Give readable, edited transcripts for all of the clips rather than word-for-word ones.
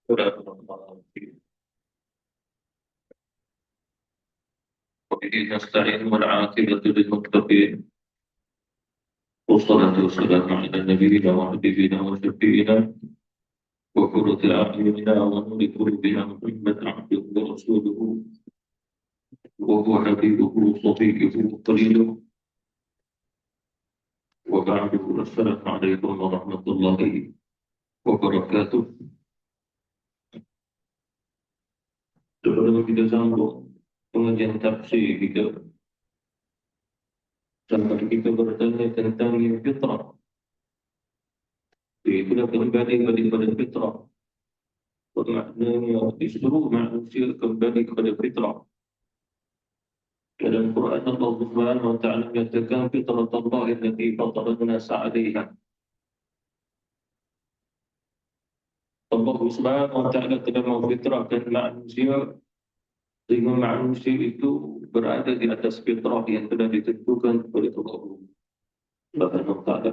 وبه نستعين والعاقبة للمتقين والصلاة والسلام على نبينا وحبيبنا وشفيعنا وقرة أعيننا ونور قلوبنا محمد عبده ورسوله وهو حبيبه وصفيه وقليله وبعد السلام عليكم ورحمة الله وبركاته. Sebelum kita sambung pengajian tafsir kita, sampai kita bertanya tentang yang fitrah. Itulah kembali kepada fitrah. Bermaknanya disuruh manusia kembali kepada fitrah. Dalam Quran Allah Subhanahu wa taala menyatakan fitrat Allah allati fatara an-nas 'alaiha. Allah Subhanahu wa taala telah memfitrahkan manusia sehingga manusia itu berada di atas fitrah yang telah ditentukan oleh Allah Subhanahu wa taala.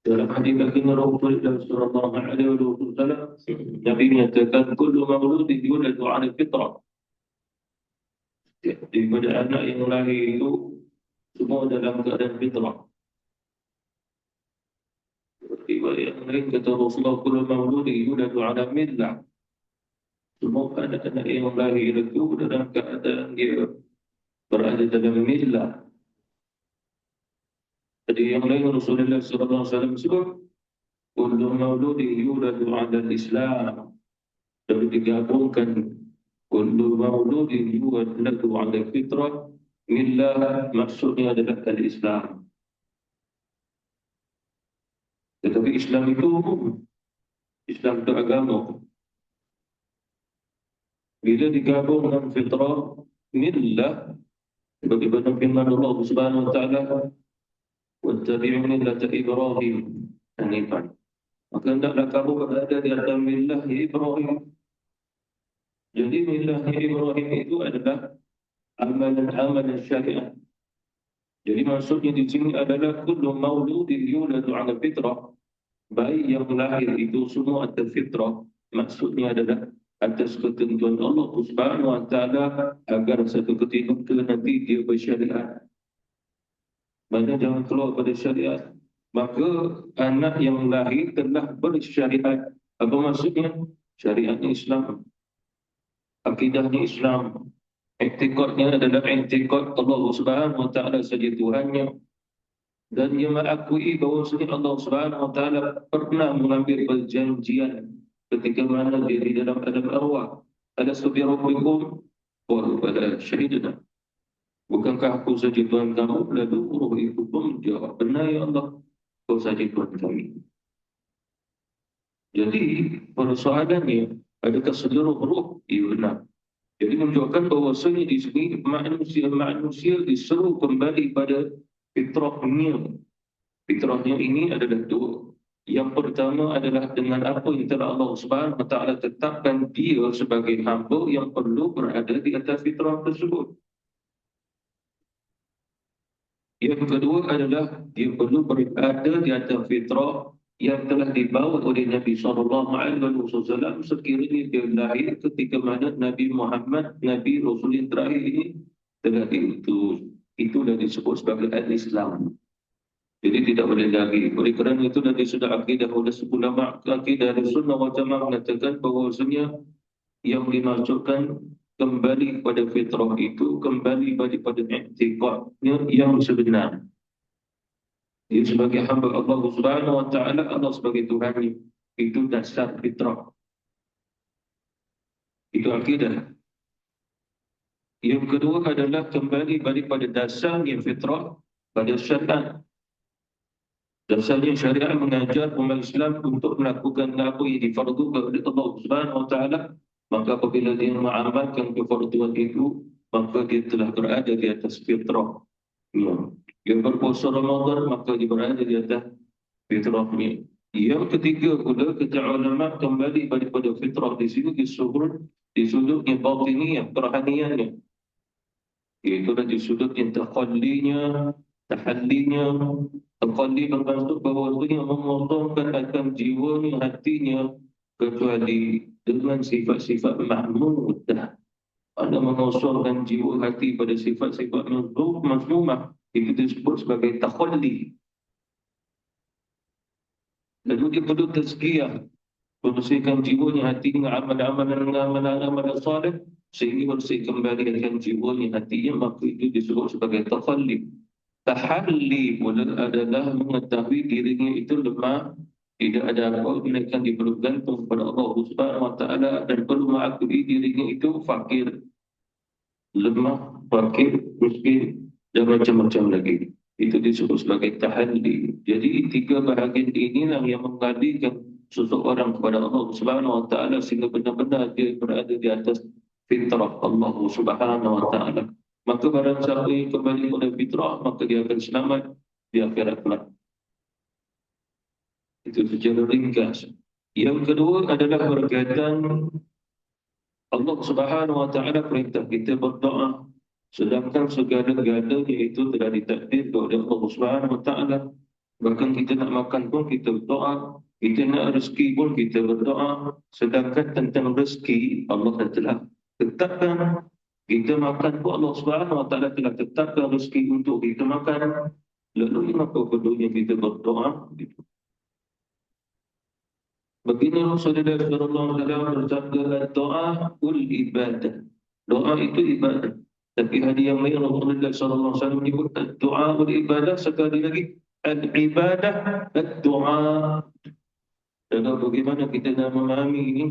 Dalam hadis baginda Rasulullah sallallahu alaihi wasallam, Nabi menyatakan kullu mauludin yuladu 'ala fitrah. Daripada anak yang lahir itu semua dalam keadaan fitrah. Riwayat yang lain kata Rasulullah kullu mauludin yuladu 'ala millah. Semua anak-anak yang lahir itu dalam keadaan dia berada dalam millah. Jadi yang lain Rasulullah sallallahu alaihi wasallam sebut kullu mauludin yuladu 'ala al-Islam. Lalu digabungkan kullu mauludin yuladu 'ala fitrah, millah maksudnya adalah al-Islam. Tetapi Islam itu agama. Bila digabung dengan fitrah, millah, bagaimana firman Allah Subhanahu wa taala, wattabi'u millata Ibrahim hanifan. Maka hendaklah kamu berada di atas millah Ibrahim. Jadi millah Ibrahim itu adalah amalan syariat. Jadi maksudnya di sini adalah kullu mauludin yuladu 'ala fitrah. Bayi yang lahir itu semua atas fitrah. Maksudnya adalah atas ketentuan Allah Subhanahu wa taala agar satu ketika nanti dia bersyariat. Mana jangan keluar pada syariat. Maka anak yang lahir telah bersyariat. Apa maksudnya? Syariatnya Islam. Akidahnya Islam, i'tiqadnya adalah i'tiqad Allah Subhanahu wa taala saja Tuhannya, dan dia mengakui bahawa Allah Subhanahu wa taala pernah mengambil perjanjian ketika mana dia di dalam alam arwah, alastu bi rabbikum qalu bala syahidna. Bukankah aku saja Tuhan kamu? Lalu roh itu pun menjawab, benar ya Allah, kau saja Tuhan kami. Jadi persoalannya, adakah seluruh roh? Ya benar. Jadi menunjukkan bahawasanya di sini manusia disuruh kembali pada fitrahnya. Fitrahnya ini adalah dua. Yang pertama adalah dengan apa yang telah Allah Subhanahu wa taala tetapkan dia sebagai hamba yang perlu berada di atas fitrah tersebut. Yang kedua adalah dia perlu berada di atas fitrah yang telah dibawa oleh Nabi SAW sekiranya dia lahir ketika mana Nabi Muhammad, Nabi Rasul yang terakhir ini telah diutus. Itu dah disebut sebagai al-Islam. Jadi tidak boleh lagi. Oleh kerana itu nanti sudah akidah oleh ulama akidah dari sunnah wal jamaah mengatakan bahawasanya yang dimasukkan kembali pada fitrah itu kembali pada i'tiqadnya yang sebenar. Dia sebagai hamba Allah Subhanahu wa taala, Allah sebagai Tuhan. Itu dasar fitrah. Itu akidah. Yang kedua adalah kembali balik pada dasar yang fitrah, pada syariat. Dasarnya syariat mengajar umat Islam untuk melakukan apa yang difardukan oleh Allah Subhanahu wa taala. Maka apabila dia mengamalkan kefarduan itu, maka dia telah berada di atas fitrah. Yang berpuasa Ramadan, maka dia berada di atas fitrahnya. Yang ketiga pula, kata ulama kembali pada fitrah di sini di sudutnya batiniyah, perhaniannya. Iaitulah di sudutnya tahallinya. Tahalli bermaksud bahawasanya memotongkan akan jiwanya, hatinya kecuali dengan sifat-sifat mahmudah. Anda mengosongkan jiwa hati pada sifat-sifat mazmumah, itu disebut sebagai takhalli. Lalu dia perlu tazkiyah, bersihkan jiwanya, hatinya, amalan-amalan salih, sehingga bersih kembalikan jiwanya, hatinya, maka itu disebut sebagai takhalli. Tahalli pula adalah mengetahui dirinya itu lemah, tidak ada apa, melainkan dia bergantung kepada Allah Subhanahu wa taala, dan perlu mengakui dirinya itu fakir, lemah, fakir, miskin, dan macam-macam lagi. Itu disebut sebagai tahalli. Jadi tiga bahagian inilah yang mengalikan seseorang kepada Allah Subhanahu wa taala sehingga benar-benar dia berada di atas fitrah Allah Subhanahu wa taala. Maka barang siapa yang kembali kepada fitrah, maka dia akan selamat di akhirat kelak. Itu secara ringkas. Yang kedua adalah berkaitan Allah Subhanahu wa taala perintah kita berdoa, sedangkan segala-galanya itu telah ditakdir oleh Allah Subhanahu wa taala. Bahkan kita nak makan pun kita berdoa, kita nak rezeki pun kita berdoa, sedangkan tentang rezeki Allah telah tetapkan. Kita makan pun Allah Subhanahu wa taala telah tetapkan rezeki untuk kita makan. Lalu apa perlunya kita berdoa? Baginda Rasulullah sallallahu alaihi wasallam bersabda, doa ul ibadah. Doa itu ibadah. Tapi hadis yang lain Rasulullah sallallahu alaihi wasallam menyebut doa ul ibadah, sekali lagi al ibadah doa. Dan bagaimana kita nak memahami ini?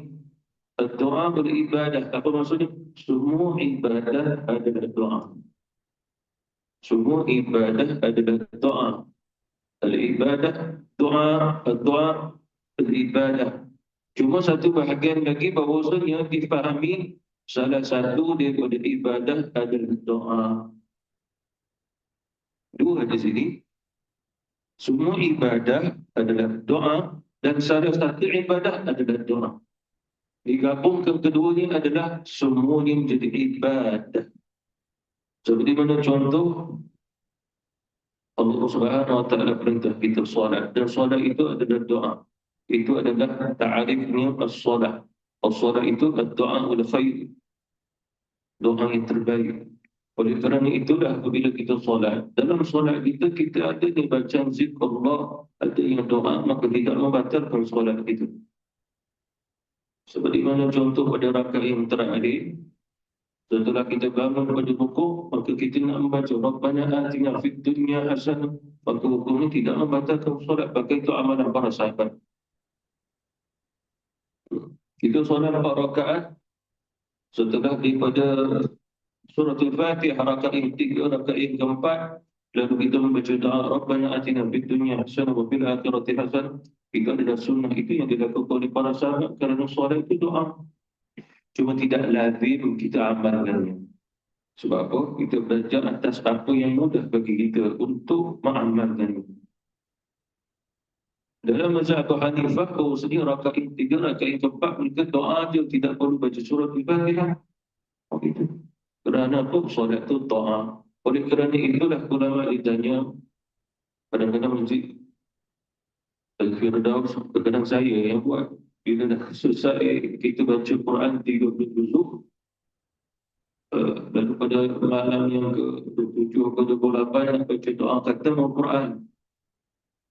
Doa ul ibadah apa maksudnya? Semua ibadah adalah doa. Semua ibadah adalah doa. Al ibadah doa, doa beribadah. Cuma satu bahagian lagi bahawasanya dipahami salah satu daripada ibadah adalah doa. Dua di sini. Semua ibadah adalah doa dan salah satu ibadah adalah doa. Digabungkan keduanya adalah semuanya menjadi ibadah. Seperti mana contoh Allah Subhanahu wa taala perintah kita solat, dan solat itu adalah doa. Itu adalah ta'arifnya as-salah. As-salah itu ad-doa ul khair, doa yang terbaik. Oleh kerana itulah apabila kita solat, dalam solat kita ada yang bacaan zikrullah, ada yang doa, maka tidak membatalkan solat itu. Seperti mana contoh pada rakaat yang terakhir, setelah kita bangun pada rukuk, maka kita nak membaca Rabbana atina fid dunya hasanah, maka hukum ini tidak membatalkan solat, maka itu amalan para sahabat. Kita solat 4 rakaat, setelah daripada surah Al-Fatihah rakaat yang 3, rakaat yang keempat, lalu kita membaca doa Rabbana atina fid dunya hasanah wa fil akhirati hasanah. Itu adalah sunnah, itu yang dilakukan oleh para sahabat kerana solat itu doa. Cuma tidak lazim kita amalkannya. Sebab apa? Kita belajar atas apa yang mudah bagi kita untuk mengamalkannya. Dalam mazhab Abu Hanifah, bahawasanya rakaat yang 3, rakaat yang keempat, mereka doa dia tidak perlu baca surah Al-Fatihah. Begitu. Kerana apa? Solat itu doa. Oleh kerana itulah ulama ditanya, kadang-kadang masjid Al-Firdaus, kadang saya yang buat, bila dah selesai kita baca Quran 30 juzuk, lalu pada malam yang ke-27 atau 28 nak baca doa khatam Al-Quran.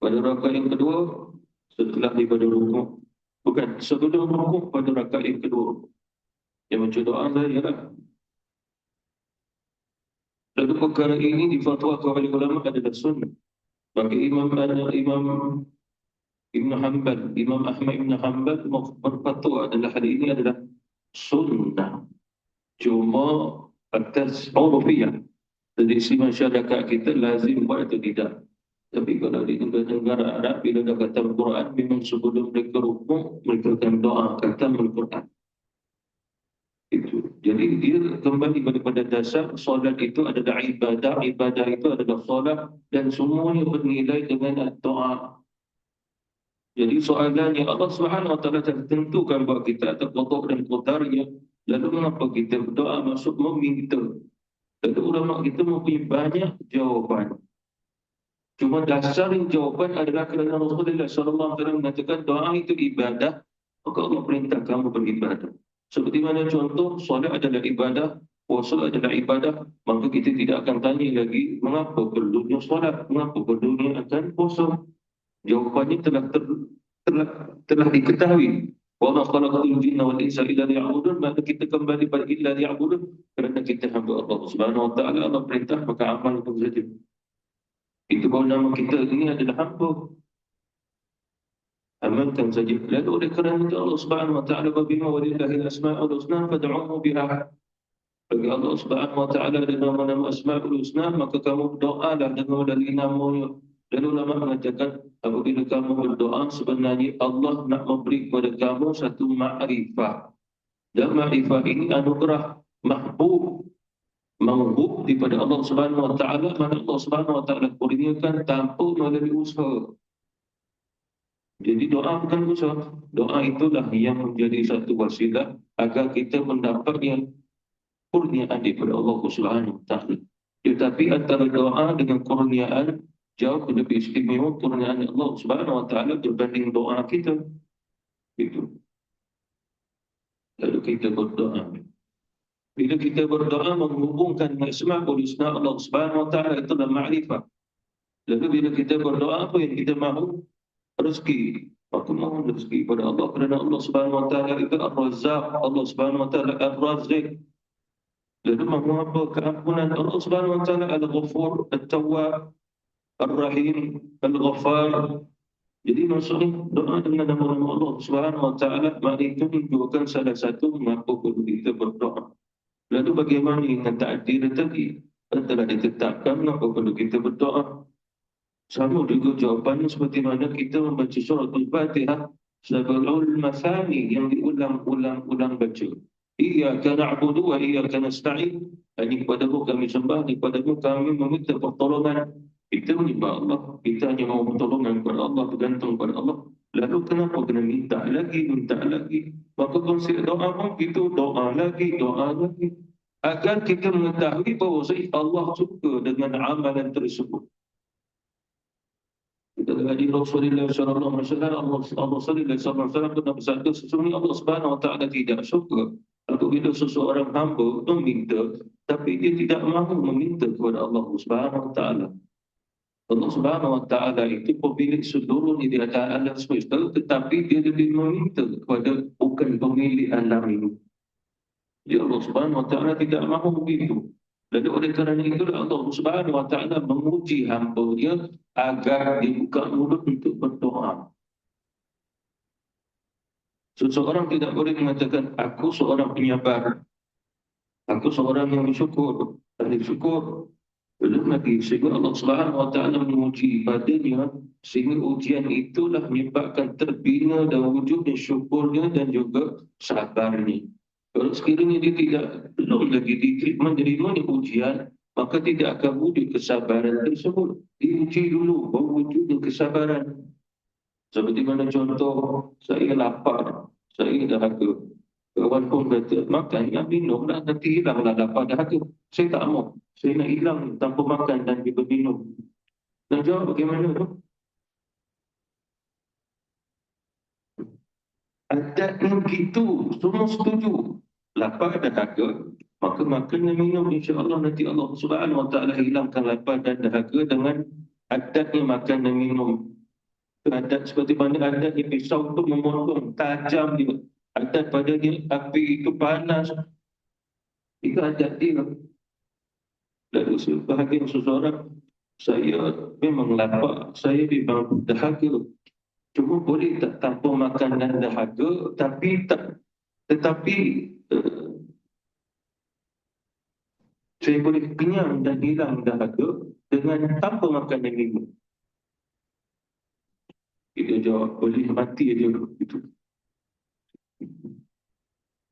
Pada rakaat yang kedua, setelah daripada rukuk, bukan, sebelum rukuk pada rakaat yang kedua, yang baca doa saya lah. Lalu perkara ini difatwakan oleh ulama adalah sunnah. Bagi Imam Ibn Hanbal, Imam Ahmad Ibn Hanbal berfatwa adalah hadis ini adalah sunnah. Cuma atas urfiyah, tradisi masyarakat kita lazim buat atau tidak. Tapi kalau di negara Arab, bila dah khatam Quran, memang sebelum mereka rukuk, mereka akan doa khatam Al-Quran. Itu. Jadi dia kembali kepada dasar solat itu adalah ibadah, ibadah itu adalah solat, dan semuanya bernilai dengan doa. Jadi soalannya Allah Subhanahu wa taala telah tentukan buat kita atas qada dan qadarnya. Lalu mengapa kita berdoa maksud meminta? Lalu ulama kita mempunyai banyak jawapan. Cuma dasar jawapan adalah kerana Rasulullah sallallahu alaihi wasallam mengatakan doa itu ibadah, maka Allah perintah kamu beribadah. Seperti mana contoh, solat adalah ibadah, puasa adalah ibadah, maka kita tidak akan tanya lagi mengapa perlunya solat, mengapa perlunya akan puasa. Jawapannya telah, telah diketahui. Wa ma khalaqatul jinna wal insa illa liya'budun, maka kita kembali pada illa liya'budun kerana kita hamba Allah Subhanahu wa taala. Allah perintah maka amal itu saja. Itu bahawa nama kita ini adalah hamba. Amalkan saja. Lalu oleh kerana itu Allah Subhanahu wa taala bima walillahil asmaul husna fad'uhu biha. Bagi Allah Subhanahu wa taala ada nama-nama asmaul husna, maka kamu berdoalah dengan dari namanya. Dan ulama mengatakan apabila kamu berdoa sebenarnya Allah nak memberi kepada kamu satu ma'rifah. Dan ma'rifah ini anugerah mahbub, mahbub daripada Allah Subhanahu wa taala, mana Allah Subhanahu wa taala kurniakan tanpa melalui usaha. Jadi doa bukan usaha. Doa itulah yang menjadi satu wasilah agar kita mendapat yang kurniaan daripada Allah Subhanahu wa taala. Tetapi antara doa dengan kurniaan jauh lebih istimewa kurniaan Allah Subhanahu wa taala berbanding doa kita. Itu. Lalu kita berdoa. Bila kita berdoa menghubungkan asmaul husna Allah Subhanahu wa taala, itu adalah ma'rifah. Lalu bila kita berdoa, apa yang kita mahu? Rezeki. Maka mohon rezeki pada Allah kerana Allah Subhanahu wa taala itu Ar-Razzaq, Allah Subhanahu wa taala Ar-Razziq. Lalu mahu apa? Keampunan Allah Subhanahu wa taala Al-Ghafur, At-Tawwab, Ar-Rahim, Al-Ghaffar. Jadi maksudnya doa dengan nama-nama Allah Subhanahu wa taala, maka itu menunjukkan salah satu mengapa perlu kita berdoa. Lalu bagaimana dengan takdir tadi? Telah ditetapkan mengapa perlu kita berdoa. Sama juga jawapannya seperti mana kita membaca surah Al-Fatihah sebagai masani yang diulang-ulang baca. Iyyaka na'budu wa iyyaka nasta'in. Ini kepadamu kami sembah, kepadamu kami meminta pertolongan. Kita menyembah Allah, kita hanya mahu pertolongan kepada Allah, bergantung kepada Allah. Lalu kenapa kena minta lagi? Maka konsep doa pun itu doa lagi. Agar kita mengetahui bahawa Allah suka dengan amalan tersebut. Dari Rasulullah sallallahu alaihi wasallam, Allah sallallahu alaihi wasallam bersabda, sesungguhnya Allah Subhanahu wa taala tidak suka apabila seseorang hamba meminta tapi dia tidak mahu meminta kepada Allah Subhanahu wa taala. Allah Subhanahu wa taala itu pemilik seluruh di atas alam semesta, tetapi dia lebih meminta kepada bukan pemilik alam ini. Ya Allah Subhanahu wa taala tidak mahu begitu. Lalu oleh kerana itulah Allah Subhanahu wa taala menguji hamba-Nya agar dibuka mulut untuk berdoa. Seseorang tidak boleh mengatakan aku seorang penyabar, aku seorang yang bersyukur, ahli syukur. Belum lagi sehingga Allah Subhanahu wa taala menguji padanya, sehingga ujian itulah menyebabkan terbina dan wujudnya syukurnya dan juga sabarnya. Kalau sekiranya dia belum lagi menerima ujian, maka tidak akan wujud kesabaran tersebut. Diuji dulu, baru wujudnya kesabaran. Seperti mana contoh, saya lapar, saya dahaga. Kawan pun kata, makan, minumlah, nanti hilanglah lapar dahaga. Saya tak mau. Saya nak hilang tanpa makan dan juga minum. Dan jawab bagaimana tu? Adatnya begitu, semua setuju. Lapar dan dahaga, maka makan dan minum, insya-Allah nanti Allah Subhanahu wa taala hilangkan lapar dan dahaga dengan adatnya makan dan minum. Adat seperti mana adatnya pisau itu memotong, tajam dia. Adat padanya api itu panas. Itu adat dia. Lalu sebahagian seseorang, saya memang lapar, saya memang dahaga. Cuma boleh tak tanpa makan dan dahaga, tetapi saya boleh kenyang dan hilang dahaga dengan tanpa makan dan minum. Kita jawab, boleh mati dia itu.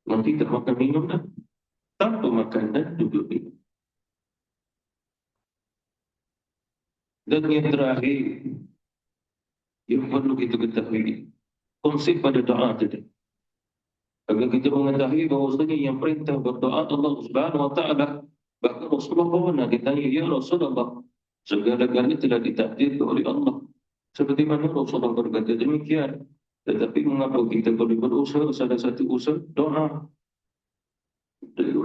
Mati tak makan minum dah. Tanpa makan dan juga minum. Dan yang terakhir, yang perlu kita ketahui, konsep pada doa tadi. Agar kita mengetahui bahawasanya yang perintah berdoa Allah Subhanahu wa taala, bahkan Rasulullah pernah ditanya, ya Rasulullah, segala-galanya telah ditakdir oleh Allah. Seperti mana Rasulullah berkata demikian. Tetapi mengapa kita perlu berusaha? Salah satu usaha doa.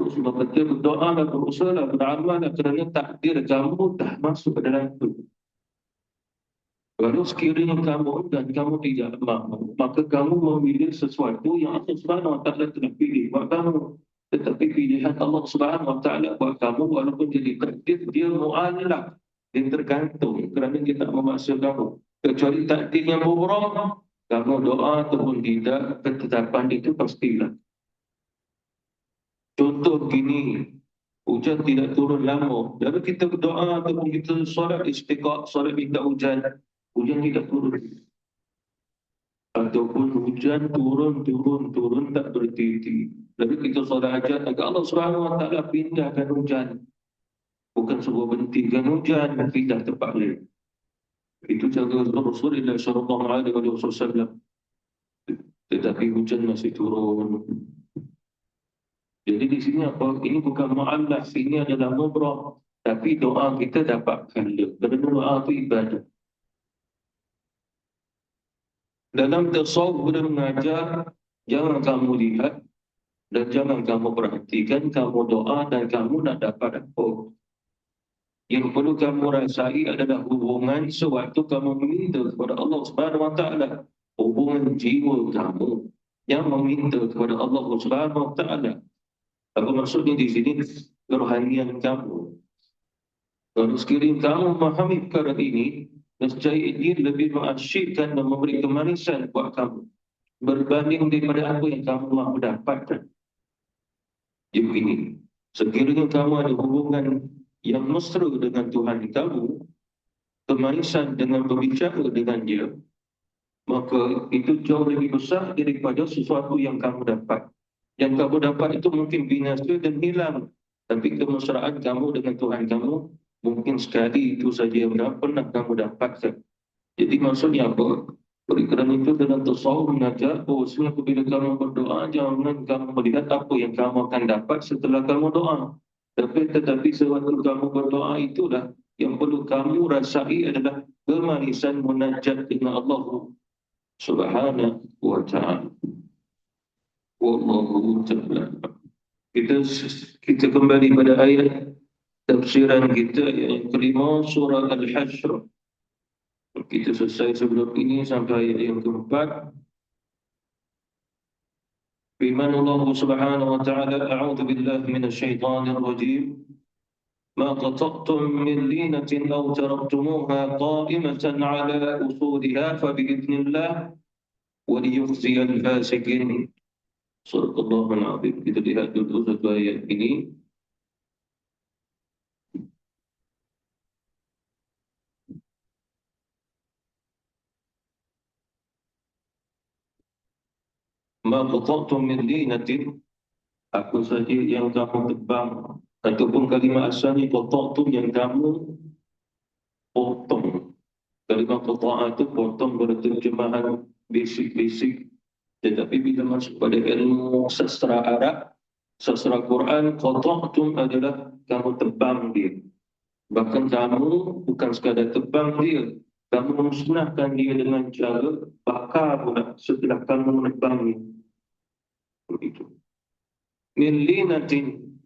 Sebab kita berdoa dan berusaha dan beramal kerana takdir kamu dah masuk ke dalam itu. Kalau sekiranya kamu dan kamu tidak mahu, maka kamu memilih sesuatu yang Allah Subhanahu Wa Taala telah pilih buat kamu. Tetapi pilihan Allah Subhanahu Wa Taala buat kamu walaupun jadi takdir, dia mu'alaq, dia tergantung kerana dia tak memaksa kamu. Kecuali takdir yang buruk, kamu doa ataupun tidak, ketetapan itu pastilah. Contoh gini, hujan tidak turun lama. Lalu kita berdoa ataupun kita solat istiqah, solat minta hujan, hujan tidak turun. Ataupun hujan turun tak berhenti. Lalu kita solat hajat, agar Allah Subhanahu Wa Taala pindahkan hujan. Bukan sebuah berhentikan hujan, pindah tempat lain. Itu cara Rasulullah sallallahu alaihi wasallam. Tetapi hujan masih turun. Jadi di sini apa? Ini bukan mu'allaf, ini adalah mubrah. Tapi doa kita dapat pahala. Kerana doa itu ibadah. Dalam tasawuf dan mengajar, jangan kamu lihat dan jangan kamu perhatikan, kamu doa dan kamu nak dapat apa. Yang perlu kamu rasai adalah hubungan sewaktu kamu meminta kepada Allah Subhanahu Wa Taala. Hubungan jiwa kamu yang meminta kepada Allah Subhanahu Wa Taala. Apa maksudnya di sini? Kerohanian kamu. Kalau sekiranya kamu memahami perkara ini, nescaya dia lebih mengasyikkan dan memberi kemanisan buat kamu berbanding daripada apa yang kamu mahu dapatkan. Jadi begini, sekiranya kamu ada hubungan yang mesra dengan Tuhan kamu, kemanisan dengan berbicara dengan dia, maka itu jauh lebih besar daripada sesuatu yang kamu dapat. Yang kamu dapat itu mungkin binasa dan hilang, tapi kemesraan kamu dengan Tuhan kamu mungkin sekali itu saja yang pernah kamu dapatkan. Jadi maksudnya apa? Oleh kerana itu dalam tasawuf mengajar bahawasanya apabila kamu berdoa, jangan kamu melihat apa yang kamu akan dapat setelah kamu doa. Tetapi sewaktu kamu berdoa itulah yang perlu kamu rasai adalah kemanisan munajat dengan Allah Subhanahu Wa Taala. Wallahu ta'ala. Kita kembali pada ayat tafsiran kita yang kelima surah Al-Hashr. Kita selesai sebelum ini sampai ayat yang keempat. Firman Allah Subhanahu wa taala, a'udzu billahi minasy syaithanir rajim. Ma qata'tum min linatin aw taraktumuha qa'imatan 'ala usuliha fa bi idznillah wa liyukhziyal fasiqin. Surah Al-Azim. Kita lihat dulu satu ayat ini. Ma qata'tum min linatin, apa saja yang kamu tebang, ataupun kalimah asalnya qata'tum yang kamu potong. Kalimah qata'a itu potong berterjemahan basic-basic. Tetapi bila masuk pada ilmu sastra Arab, sastra Quran, qata'tum adalah kamu tebang dia. Bahkan kamu bukan sekadar tebang dia, kamu musnahkan dia dengan cara bakar pula setelah kamu menebangnya. Begitu. Min linatin.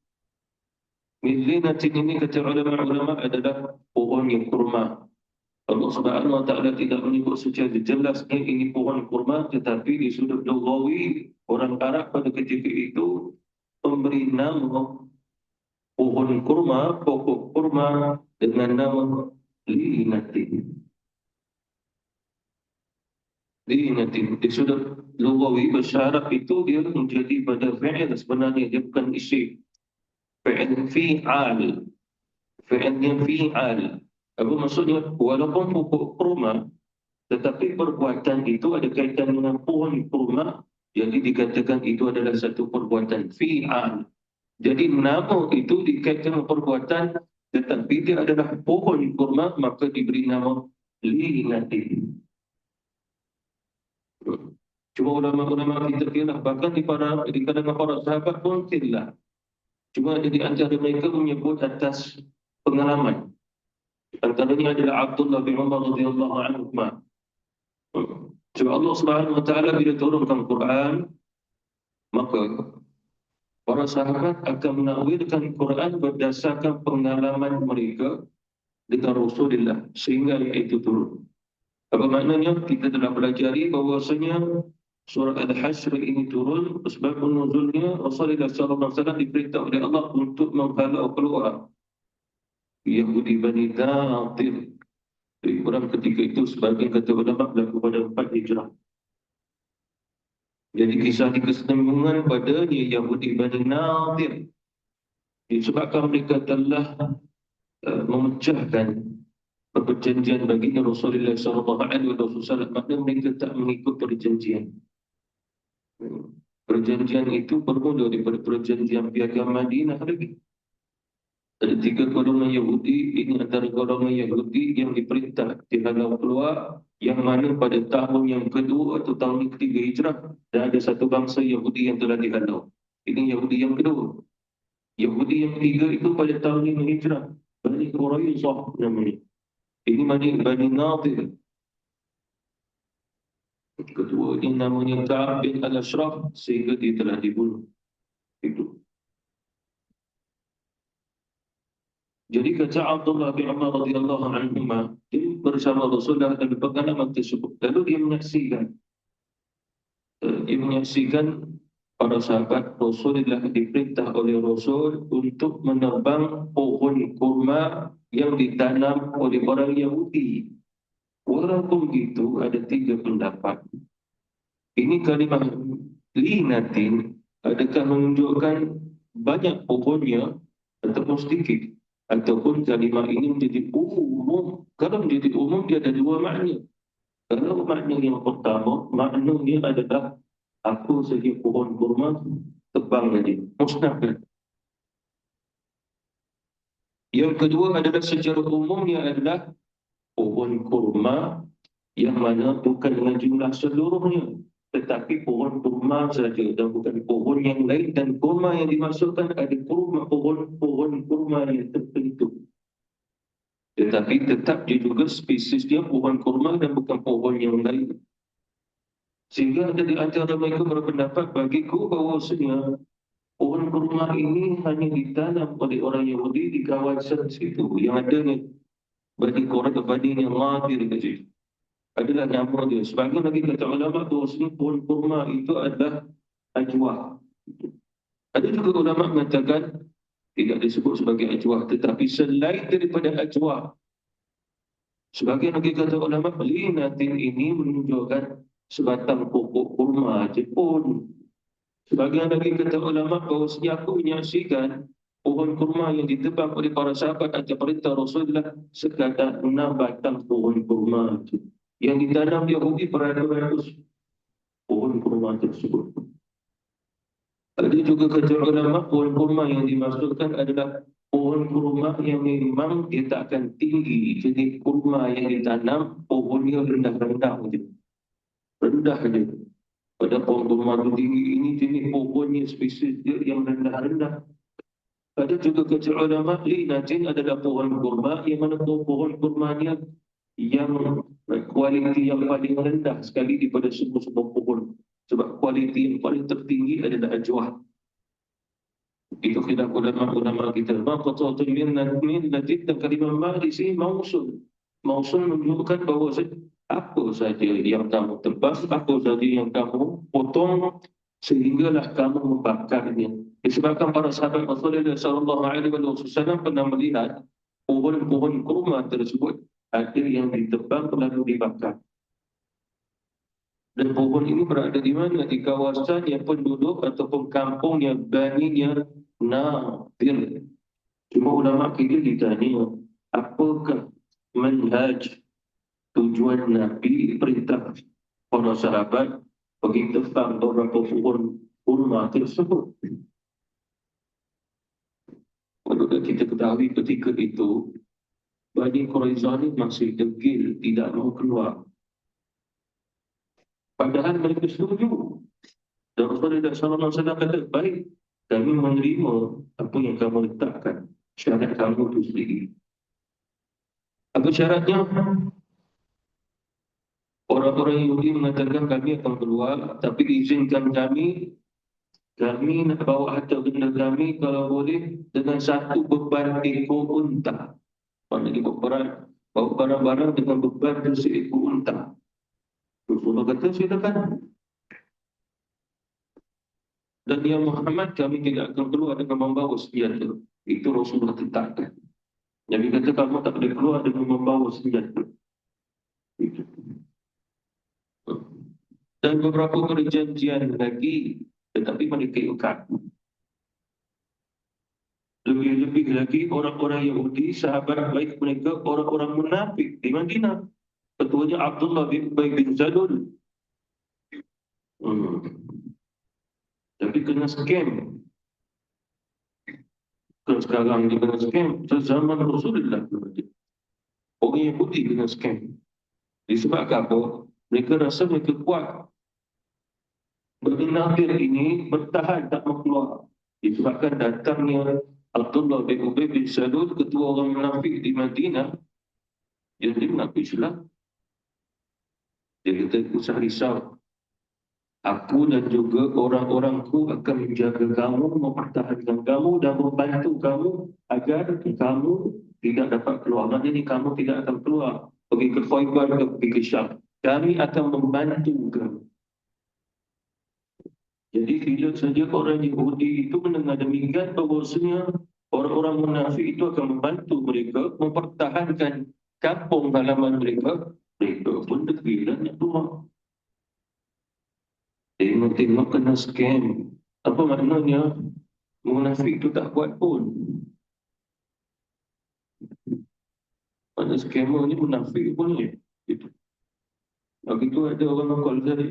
Min linatin ini kata ulama-ulama adalah pohon yang kurma. Allah Subhanahu Wa Taala tidak menyebut secara jelas ini pohon kurma, tetapi di sudut lughawi orang Arab pada ketika itu memberi nama pohon kurma, pokok kurma dengan nama linatin. Linatin di sudut lughawi bahasa Arab itu dia menjadi pada fi'il sebenarnya, dia bukan isim. Fi'il fi'al. Fi'ilnya fi'al. Apa maksudnya? Walaupun pokok kurma, tetapi perbuatan itu ada kaitan dengan pohon kurma, jadi dikatakan itu adalah satu perbuatan fi'al. Jadi nama itu dikaitkan dengan perbuatan, tetapi dia adalah pohon kurma, maka diberi nama linatin. Cuma ulama-ulama kita kira, bahkan di kalangan para sahabat pun tidak. Cuma di antara mereka menyebut atas pengalaman. Antaranya adalah Abdullah bin Umar radhiyallahu anhu. Sebab Allah Subhanahu Wa Taala bila turunkan Quran, maka para sahabat akan menakwilkan Quran berdasarkan pengalaman mereka dengan Rasulullah sehingga ayat itu turun. Apa maknanya? Kita telah pelajari bahawasanya surah Al-Hashr ini turun sebab nuzulnya Rasulullah SAW diperintah oleh Allah untuk menghalau keluar Yahudi Bani Nadir dari orang ketika itu. Sebagian kata ulama berlaku pada 4 Hijrah. Jadi kisah di kesenambungan padanya Yahudi Bani Nadir disebabkan mereka telah memecahkan perjanjian baginda Rasulullah SAW, maka mereka tak mengikut perjanjian. Perjanjian itu bermula daripada perjanjian Piagam Madinah lagi. Ada 3 golongan Yahudi, ini antara golongan Yahudi yang diperintah dihalau keluar, yang mana pada tahun yang kedua atau tahun ketiga Hijrah, dan ada satu bangsa Yahudi yang telah dihalau. Ini Yahudi yang kedua. Yahudi yang ketiga itu pada tahun 5 Hijrah, Bani Quraisyah namanya. Ini Bani Nadir. Kedua ini namanya Ka'ab bin Al-Ashraf, sehingga dia telah dibunuh. Itu. Jadi kata Abdullah bin Umar radhiyallahu anhuma, dia bersama Rasulullah dan pengalaman tersebut. Lalu dia menyaksikan para sahabat Rasulullah diperintah oleh Rasul untuk menebang pohon kurma yang ditanam oleh orang Yahudi. Walaupun itu ada 3 pendapat. Ini kalimah linatin, adakah menunjukkan banyak pohonnya ataupun sedikit? Ataupun kalimah ini menjadi umum? Kalau menjadi umum, dia ada 2 makna. Kalau makna yang pertama, maknanya adalah apa saja pohon kurma, tebang saja, musnahkan. Yang kedua adalah secara umumnya adalah pohon kurma yang mana bukan dengan jumlah seluruhnya, tetapi pohon kurma saja dan bukan pohon yang lain. Dan kurma yang dimaksudkan ada pohon kurma yang tertentu, tetapi tetap dia juga spesies dia pohon kurma dan bukan pohon yang lain. Sehingga ada di antara mereka berpendapat, bagiku bahawasanya pohon kurma ini hanya ditanam oleh orang Yahudi di kawasan situ yang ada Bani yang Nadir saja. Adalah nama dia. Sebagian lagi kata ulama bahawasanya pohon kurma itu adalah ajwah. Ada juga ulama mengatakan tidak disebut sebagai ajwah, tetapi selain daripada ajwah. Sebagian lagi kata ulama, linatin ini menunjukkan sebatang pokok kurma saja pun. Sebagian lagi kata ulama bahawasanya aku menyaksikan pohon kurma yang ditebang oleh para sahabat atas perintah Rasulullah sekadar 6 batang pohon kurma saja. Yang ditanam Yahudi beratus-ratus pohon kurma tersebut. Ada juga kata ulama, pohon kurma yang dimaksudkan adalah pohon kurma yang memang dia tak akan tinggi. Jadi kurma yang ditanam, pohonnya rendah-rendah saja. Rendah saja. Pada pohon kurma itu tinggi, ini jenis pohonnya spesies dia yang rendah-rendah. Ada juga kata ulama, linatin adalah pohon kurma yang mana pohon kurmanya yang kualiti yang paling rendah sekali daripada semua pohon. Sebab kualiti yang paling tertinggi adalah ajwah. Itu khilaf ulama kita. Maqata'atun min natin, dan kalimah ma di sini mausul. Mausul menunjukkan bahawa apa saja yang kamu tebas, apa saja yang kamu potong, sehinggalah kamu membakarnya. Disebabkan para sahabat Rasulullah SAW pernah melihat pohon-pohon kurma tersebut ada yang ditebang lalu dibakar. Dan pohon ini berada di mana? Di kawasan yang penduduk ataupun kampung yang Bani Nadir. Cuma ulama kita ditanya, apakah manhaj tujuan Nabi perintah para sahabat bagi tebang beberapa pohon kurma tersebut? Kalau kita ketahui ketika itu Bani Quraisyah ini masih degil, tidak mau keluar. Padahal mereka setuju. Dan Rasulullah SAW kata, baik, kami menerima apa yang kamu letakkan. Syarat kamu itu sendiri. Apa syaratnya? Orang-orang Yahudi mengatakan kami akan keluar, tapi izinkan kami nak bawa harta benda kami kalau boleh dengan satu beban ekor unta. Maksudnya bawa barang-barang dengan beban seekor unta. Rasulullah kata silakan. Dan ya Muhammad, kami tidak akan keluar dengan membawa senjata. Itu Rasulullah tetapkan. Nabi kata kamu tak boleh keluar dengan membawa senjata. Itu. Dan beberapa perjanjian lagi, tetapi mereka ikat. Lebih-lebih lagi orang-orang Yahudi, sahabat baik mereka, orang-orang munafik di Madinah. Ketuanya Abdullah bin Ubay bin Salul. Hmm. Tapi kena scam. Kalau sekarang dia kena scam, zaman Rasulullah. Orang Yahudi kena scam. Disebabkan apa? Mereka rasa mereka kuat. Berinafir ini bertahan tak mau keluar. Disebabkan datangnya Abdullah bin Ubay bin Salul, ketua orang munafik di Madinah. Dia mengaku Islam. Dia kata, usah risau. Aku dan juga orang-orangku akan menjaga kamu, mempertahankan kamu dan membantu kamu agar kamu tidak dapat keluar. Maksudnya kamu tidak akan keluar pergi ke Khaybar atau pergi ke Syam. Kami akan membantu kamu. Jadi bila saja orang Yahudi itu mendengar demikian, bahawasanya orang-orang munafik itu akan membantu mereka mempertahankan kampung halaman mereka, mereka pun tergila nak keluar. Tengok-tengok kena scam. Apa maknanya? Munafik itu tak kuat pun. Mana scammer ni munafik pun ni. Itu. Begitu ada orang call tadi.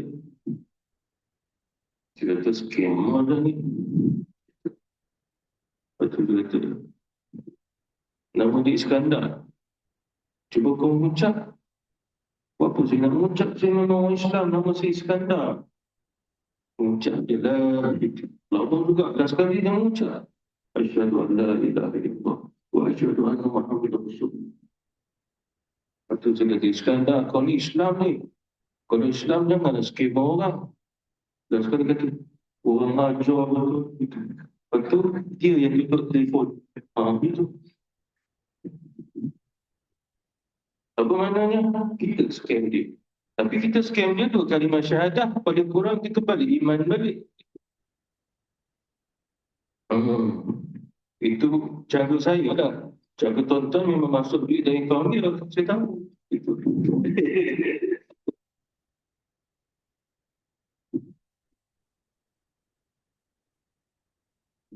Dia kata scammer dah ni. Betul dia kata. Nama dia Iskandar. Cuba kau mengucap. Apa saya nak mengucap? Saya memang orang Islam. Nama saya Iskandar. Mengucap je lah. Lama juga. Dah sekali dia mengucap. Asyhadu an la ilaha illallah wa asyhadu anna Muhammadar Rasulullah. Lepas tu saya kata, Iskandar, kau ni Islam ni. Kalau Islam janganlah skema orang. Dan sekali kata, orang ajar betul. Lepas tu, dia yang tutup telefon. Itu. Apa maknanya? Kita scam dia. Tapi kita scam dia tu kalimah syahadah. Pada kurang kita balik iman balik. Itu cara saya lah. Cara tonton memang masuk duit dari kawan dia. Saya tahu. Itu.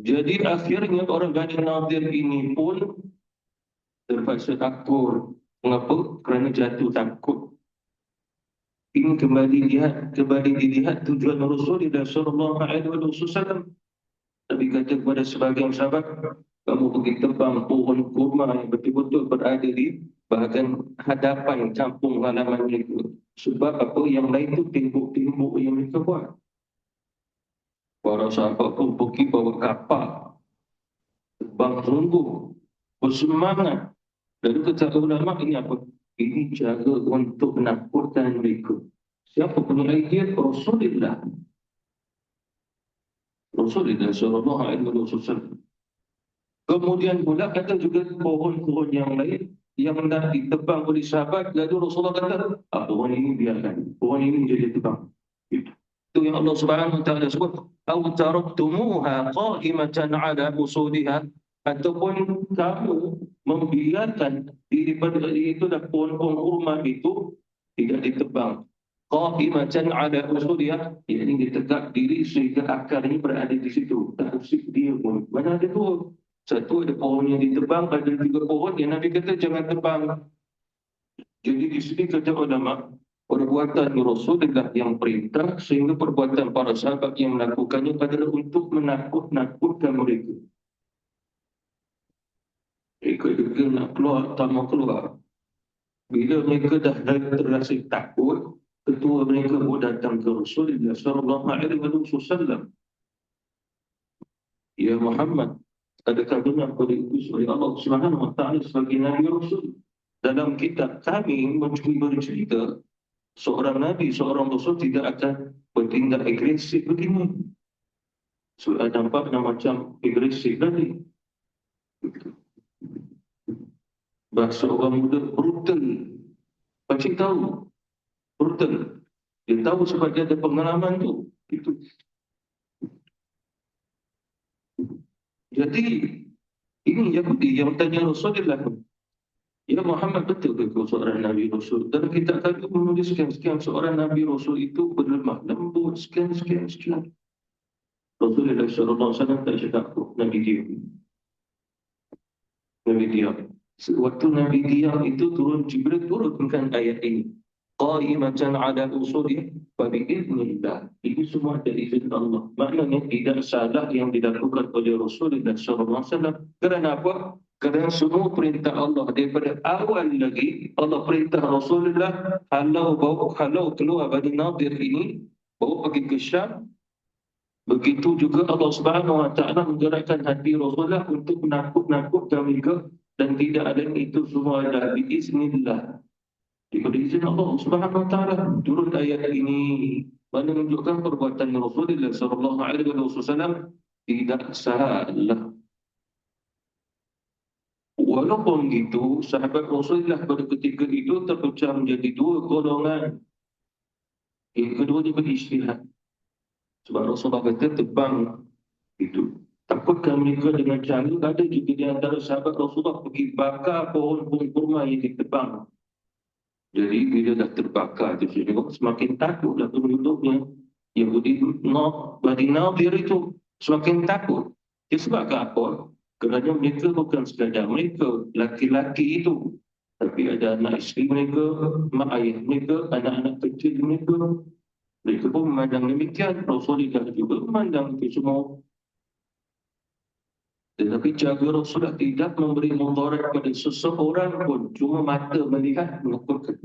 Jadi akhirnya orang Bani Nadir ini pun terpaksa takut. Mengapa? Kerana jatuh takut. Ini kembali dilihat tujuan Rasulullah SAW. Nabi kata kepada sebagian sahabat, kamu pergi tebang pohon kurma yang betul-betul berada di bahagian hadapan kampung halaman mereka. Sebab apa? Yang lain itu tembok-tembok yang mereka buat. Para sahabat pun pergi bawa kapal, tebang sungguh, bersemangat. Lalu kata ulama, ini apa? Ini cara untuk menakutkan mereka. Siapa punya idea? Rasulullah. Rasulullah sallallahu alaihi wasallam. Kemudian pula kata juga pohon-pohon yang lain yang hendak ditebang oleh sahabat. Lalu Rasulullah kata, pohon ini biarkan. Pohon ini jadi tebang. Itu yang Allah Subhanahu wa taala sebut, "Aw taraktumuha qa'imatan 'ala usuliha." Ataupun kamu membiarkan daripada itu dah pohon-pohon kurma itu tidak ditebang. Qa'imatan 'ala usuliha, yakni ditegak diri sehingga akarnya berada di situ. Tak usik dia pun. Mana ada tu? Satu ada pohon yang ditebang, ada juga pohon yang Nabi kata jangan tebang. Jadi di sini kata ulama, perbuatan Rasulullah yang perintah sehingga perbuatan para sahabat yang melakukannya adalah untuk menakut-nakutkan mereka. Mereka juga nak keluar, tak mau keluar. Bila mereka dah terasa takut, ketua mereka pun datang ke Rasulullah sallallahu alaihi wasallam. Ya Muhammad, adakah benar kau diutus oleh Allah Subhanahu wa taala sebagai nabi rasul? Dalam kitab kami bercerita Seorang Nabi, seorang Rasul tidak akan bertindak agresif begini. Sudah nampak macam agresif tadi. Bahasa orang muda brutal. Pakcik tahu, brutal. Dia tahu sebab dia ada pengalaman tu. Itu. Jadi, ini Yahudi yang tanya Rasulullah, ya Muhammad, betul ke kau seorang Nabi Rasul? Dan kita tadi menuliskan sekian seorang Nabi Rasul itu berlemah lembut, sekian. Rasulullah SAW tak cakap Nabi dia. Nabi diam. Waktu Nabi diam itu turun Jibril turunkan ayat ini. Qaimatan ala usuli wa biiznillah. Ini semua dari izin Allah. Maknanya tidak salah yang dilakukan oleh Rasulullah SAW. Kerana apa? Kerana semua perintah Allah daripada awal lagi Allah perintah Rasulullah halau keluar Bani Nadir ini bawa pergi ke Syam. Begitu juga Allah Subhanahu Wa Taala menggerakkan hati Rasulullah untuk menakut-nakutkan mereka dan tidak ada itu semua adalah biiznillah. Diberi izin Allah Subhanahu Wa Taala turun ayat ini menunjukkan perbuatan Rasulullah Sallallahu Alaihi Wasallam tidak salah. Walaupun gitu, sahabat Rasulullah pada ketika itu terpecah menjadi dua golongan. Yang kedua dia berijtihad. Sebab Rasulullah kata tebang itu. Takutkah mereka dengan cara ada juga di antara sahabat Rasulullah pergi bakar pohon kurma yang ditebang. Jadi bila dah terbakar tu semakin takutlah penduduknya. Yahudi Bani Nadir itu semakin takut. Disebabkan apa? Kerana mereka bukan sekadar mereka, laki-laki itu. Tapi ada anak isteri mereka, mak ayah mereka, anak-anak kecil mereka. Mereka pun memandang demikian. Rasulullah juga memandang itu semua. Tetapi jaga Rasulullah tidak memberi mudarat pada seseorang pun. Cuma mata melihat menakutkan.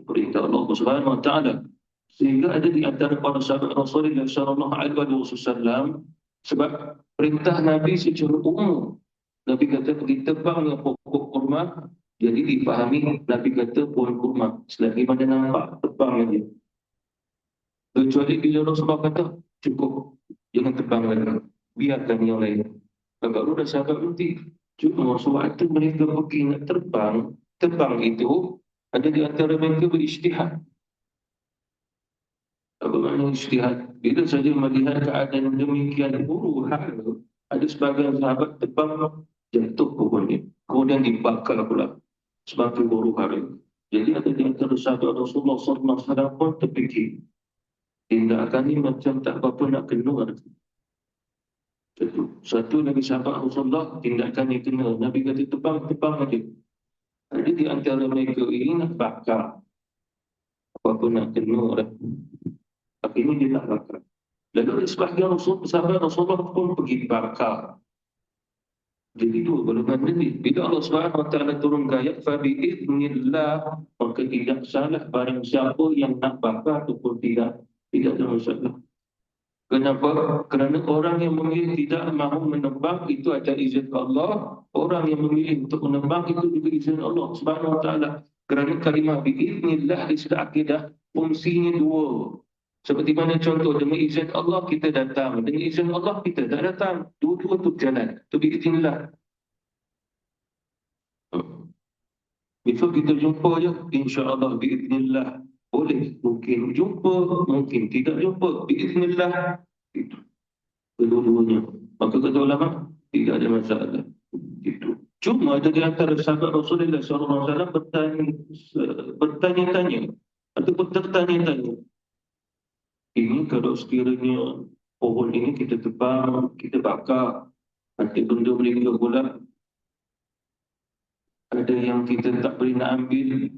Perintah Allah Subhanahu Wa Taala. Sehingga ada di antara para sahabat Rasulullah Sallallahu Alaihi Wasallam sebab perintah Nabi secara umum. Nabi kata pergi tebang yang pokok kurma. Jadi dipahami Nabi kata pohon kurma. Selagi mana nampak tebang aja. Kecuali bila Rasulullah kata cukup. Jangan tebang lagi. Biarkan yang lain. Kalau dah sahabat berhenti. Cuma sewaktu mereka pergi nak terbang itu ada di antara mereka berijtihad. Apa makna ijtihad? Bila saja melihat keadaan demikian buruk hal, ada sebagian sahabat terbang jatuh pohonnya. Kemudian dibakar pula sebagai buruk hal. Jadi ada di antara sahabat Rasulullah SAW pun terfikir. Tindakan ini macam tak apa-apa nak kena. Satu Nabi sahabat Rasulullah tindakan yang kena. Nabi kata tebang aja. Ada di antara mereka ini nak bakar. Apa-apa nak kena lah. Akhirnya dia tak bakar. Lalu sebahagian sahabat Rasulullah pun pergi bakar. Jadi dua golongan ini. Bila Allah SWT turun ayat fabi'idnillah, maka tidak salah barang siapa yang nak bakar ataupun tidak ada masalah. Kenapa? Kerana orang yang memilih tidak mahu menebang itu ada izin Allah. Orang yang memilih untuk menebang itu juga izin Allah Subhanahu Wa Taala. Kerana kalimah bi'idnillah di sudut akidah fungsinya dua. Seperti mana contoh, dengan izin Allah kita datang, dengan izin Allah kita tak datang. Dua-dua tu jalan. Tu biiznillah. Besok kita jumpa je, insya-Allah biiznillah. Boleh, mungkin jumpa, mungkin tidak jumpa, biiznillah. Itu kedua-duanya. Maka kata ulama, tidak ada masalah. Itu. Cuma ada di antara sahabat Rasulullah SAW bertanya-tanya ataupun tertanya-tanya. Ini kalau sekiranya pohon ini kita tebang, kita bakar, nanti benda mereka pula ada yang kita tak boleh nak ambil,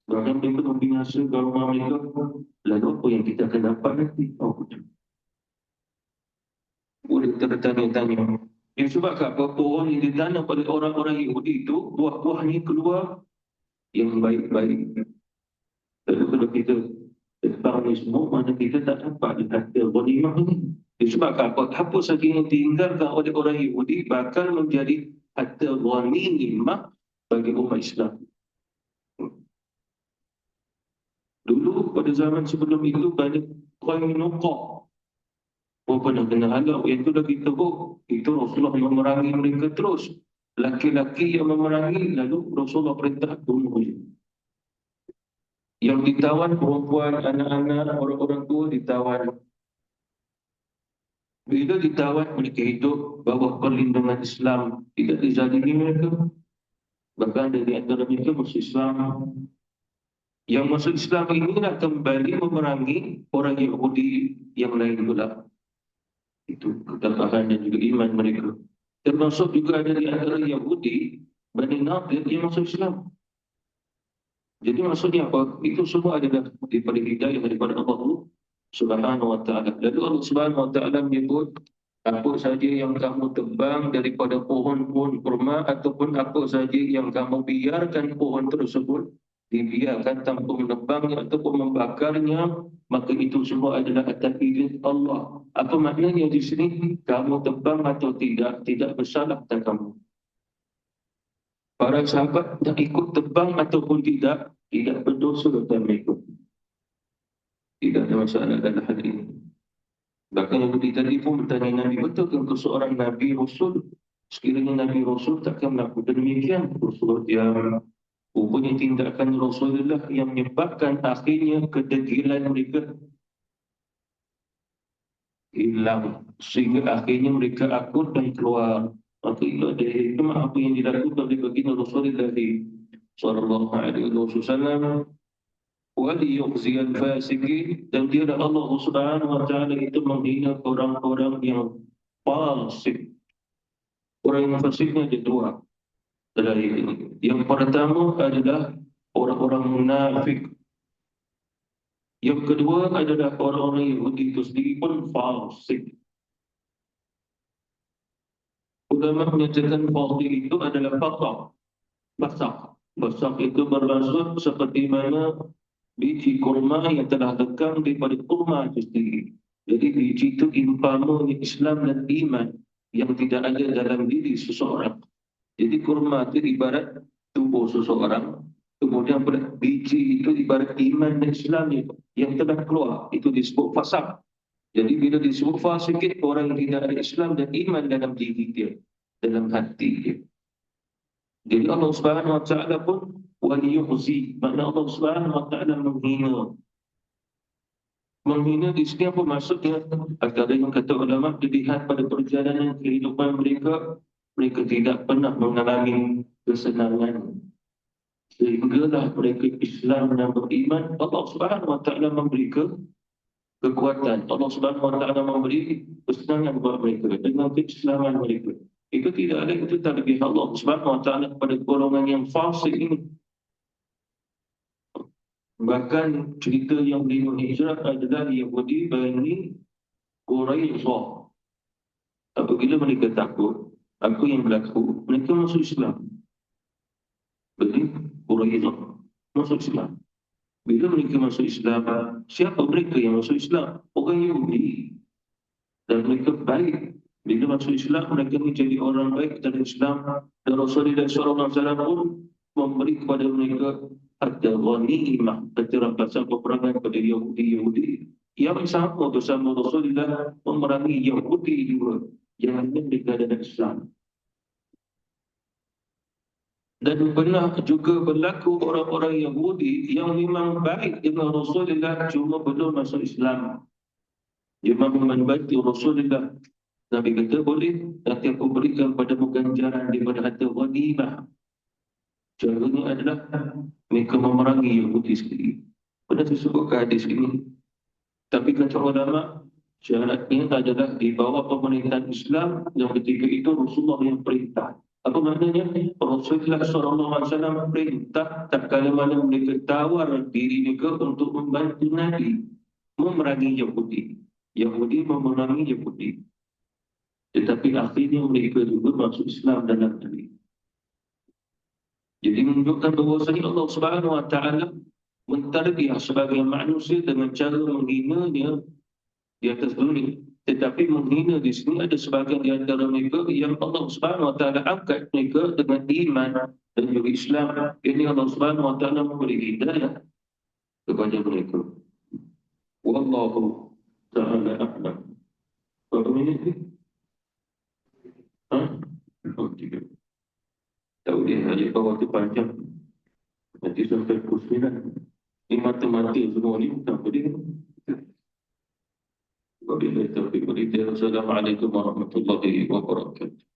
bahkan mereka membinasakan rumah mereka, lalu apa yang kita akan dapat nanti? Boleh tertanya-tanya. Yang sebab apa pohon yang ditanam oleh orang-orang Yahudi itu, buah-buahnya keluar yang baik-baik. Lalu kalau kita tebang ni semua, mana kita tak dapat harta ghanimah ini. Disebabkan apa saja yang ditinggalkan oleh orang Yahudi bakal menjadi harta ghanimah bagi umat Islam. Dulu pada zaman sebelum itu banyak Qainuqa. Oh, pernah kena halau. Yang itu lagi teruk. Itu Rasulullah memerangi mereka terus. Laki-laki yang memerangi, lalu Rasulullah perintah bunuh dia. Yang ditawan perempuan, anak-anak, orang-orang tua ditawan. Bila ditawan, mereka hidup bawah perlindungan Islam. Tidak dizalimi mereka. Bahkan dari antara mereka masuk Islam. Yang masuk Islam ini nak kembali memerangi orang Yahudi yang lain pula. Itu ketabahan dan juga iman mereka. Termasuk juga ada di antara Yahudi, Bani Nadir yang masuk Islam. Jadi maksudnya apa? Itu semua adalah daripada hidayah daripada Allah Subhanahu wa ta'ala. Lalu Allah Subhanahu wa ta'ala menyebut apa saja yang kamu tebang daripada pohon-pohon kurma ataupun apa saja yang kamu biarkan pohon tersebut dibiarkan tanpa menebangnya ataupun membakarnya, maka itu semua adalah atas izin Allah. Apa maknanya di sini? Kamu tebang atau tidak bersalah atas kamu. Para sahabat tak ikut tebang ataupun tidak berdosa atas mereka. Tidak ada masalah dalam hal ini. Bahkan Yahudi tadi pun bertanya Nabi, betul ke seorang Nabi Rasul? Sekiranya Nabi Rasul takkan melakukan demikian. Rasulullah diam. Rupanya tindakan Rasulullah yang menyebabkan akhirnya kedegilan mereka hilang. Sehingga akhirnya mereka akur dan keluar. Maka itu ada hikmah apa yang dilakukan oleh baginda Rasulullah sallallahu alaihi wasallam. وَلِيُخْزِيَ الْفَاسِقِينَ, dan tiada Allah Subhanahu wa ta'ala itu menghina orang-orang yang fasik. Orang yang fasiknya ada dua dalam ini. Yang pertama adalah orang-orang munafik. Yang kedua adalah orang-orang Yahudi itu sendiri pun fasik. Ulama menyatakan fasik itu adalah fasak. Fasak itu bermaksud seperti mana biji kurma yang telah lekang daripada kurma itu sendiri. Jadi biji itu impama Islam dan iman yang tidak ada dalam diri seseorang. Jadi kurma itu ibarat tubuh seseorang. Kemudian biji itu ibarat iman dan Islam yang telah keluar. Itu disebut fasak. Jadi bila disebut fasik, orang yang tidak ada Islam dan iman dalam diri dia, dalam hati dia. Jadi Allah Subhanahu wa ta'ala pun waliyuhzi, makna Allah Subhanahu wa ta'ala menghina. Menghina di sini apa maksudnya? Ada yang kata ulama, dilihat pada perjalanan kehidupan mereka, mereka tidak pernah mengalami kesenangan. Sehinggalah mereka Islam dan beriman, Allah Subhanahu wa ta'ala memberi kekuatan. Allah Subhanahu wa ta'ala memberi kesenangan buat mereka dengan keislaman mereka. Itu tidak ada, itu tak lebih Allah Subhanahu wa ta'ala kepada golongan yang fasik ini. Bahkan cerita yang beliau hijrah adalah Yahudi Bani Quraisyah. Apabila mereka takut apa yang berlaku, mereka masuk Islam. Bani Quraisyah masuk Islam. Bila mereka masuk Islam, siapa mereka yang masuk Islam? Orang Yahudi. Dan mereka baik. Bila masuk Islam, mereka menjadi orang baik dalam Islam. Dan Rasulullah SAW pun memberi kepada mereka ada ghanimah, kata rampasan peperangan kepada Yahudi yang sama bersama Rasulullah memerangi Yahudi juga yang ada dalam Islam. Dan pernah juga berlaku orang-orang Yahudi yang memang baik dengan Rasulullah cuma belum masuk Islam. Dia mahu membantu Rasulullah. Nabi kata boleh, nanti aku berikan padamu ganjaran daripada harta ghanimah. Caranya adalah mereka memerangi Yahudi sendiri. Pernah disebutkan hadis ini. Tapi kata ulama, syaratnya adalah di bawah pemerintahan Islam yang ketika itu Rasulullah yang perintah. Apa maknanya? Rasulullah SAW perintah tak kala mana mereka tawar diri mereka untuk membantu Nabi memerangi Yahudi. Yahudi memerangi Yahudi. Tetapi akhirnya mereka juga masuk Islam dalam diri. Jadi menunjukkan bahawasanya Allah Subhanahu wa ta'ala mentarbiah sebagai manusia dengan cara menghinanya di atas dunia. Tetapi menghina di sini ada sebagian di antara mereka yang Allah Subhanahu wa ta'ala angkat mereka dengan iman dan juga Islam. Ini Allah Subhanahu wa ta'ala memberi hidayah. kepada mereka. Wallahu ta'ala a'lam. Berapa minit ni? Ha? Oh, 3. Tahu dia hari bawah tu panjang. Nanti sampai pukul 9. Ini mata-mata semua ni tak boleh. Wabillahi taufiq wal hidayah. Wassalamualaikum warahmatullahi wabarakatuh.